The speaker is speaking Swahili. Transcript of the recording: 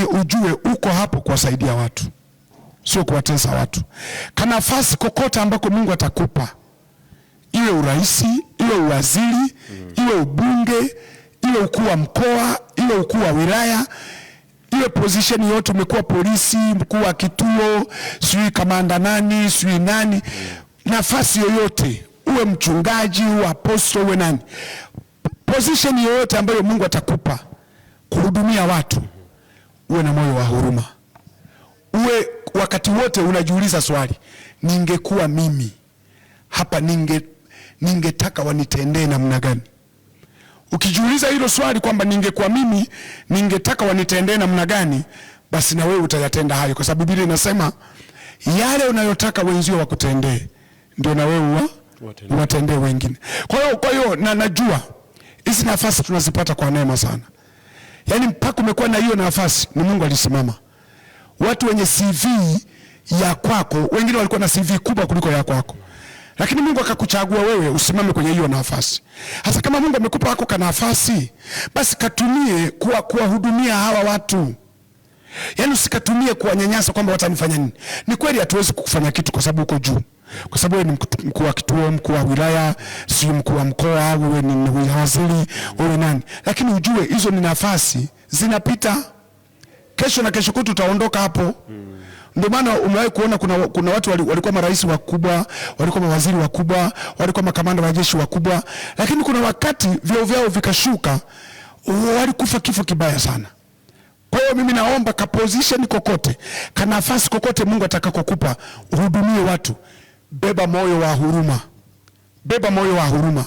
ujue uko hapo kuwasaidia watu, sio kuwatesa watu. Kanafasi kokote ambako Mungu atakupa, iwe uraisi, iwe uwaziri, iwe ubunge, iwe ukuu wa mkoa, iwe ukuu wa wilaya, iwe position yote, umekuwa polisi, mkuu wa kituo, sijui kamanda nani, sijui nani, nafasi yoyote, uwe mchungaji, uwe apostle, uwe nani, position yoyote ambayo Mungu atakupa kuhudumia watu, uwe na moyo wa huruma. Uwe wakati wote unajiuliza swali, ningekuwa mimi hapa ningetaka wanitendee namna gani? Ukijiuliza hilo swali kwamba ningekuwa mimi ningetaka wanitendee namna gani, basi na wewe utayatenda hayo, kwa sababu Biblia inasema yale unayotaka wenzio wakutendee ndio na wewe watendee wengine. Kwa hiyo najua hizi nafasi tunazipata kwa neema sana. Yaani mpaka umekuwa na hiyo nafasi ni Mungu alisimama. Watu wenye CV ya kwako, wengine walikuwa na CV kubwa kuliko ya kwako, lakini Mungu akakuchagua wewe usimame kwenye hiyo nafasi. Hasa kama Mungu amekupa wako kana nafasi, basi katumie kuwahudumia hawa watu. Yaani usikatumie kuwanyanyasa kwamba watanifanya nini. Ni kweli hatuwezi kukufanya kitu kwa sababu uko juu, kwa sababu wewe ni mkuu wa kituo, mkuu wa wilaya, si mkuu wa mkoa, wewe ni waziri, wewe nani. Lakini ujue hizo ni nafasi zinapita. Kesho na kesho kutu utaondoka hapo. Ndio maana umewahi kuona kuna watu walikuwa marais wakubwa, walikuwa mawaziri wakubwa, walikuwa makamanda wa jeshi wakubwa, lakini kuna wakati vyeo vyao vikashuka, walikufa kifo kibaya sana. Kwa hiyo mimi naomba ka position kokote, ka nafasi kokote Mungu atakakokupa, uhudumie watu, beba moyo wa huruma. Beba moyo wa huruma.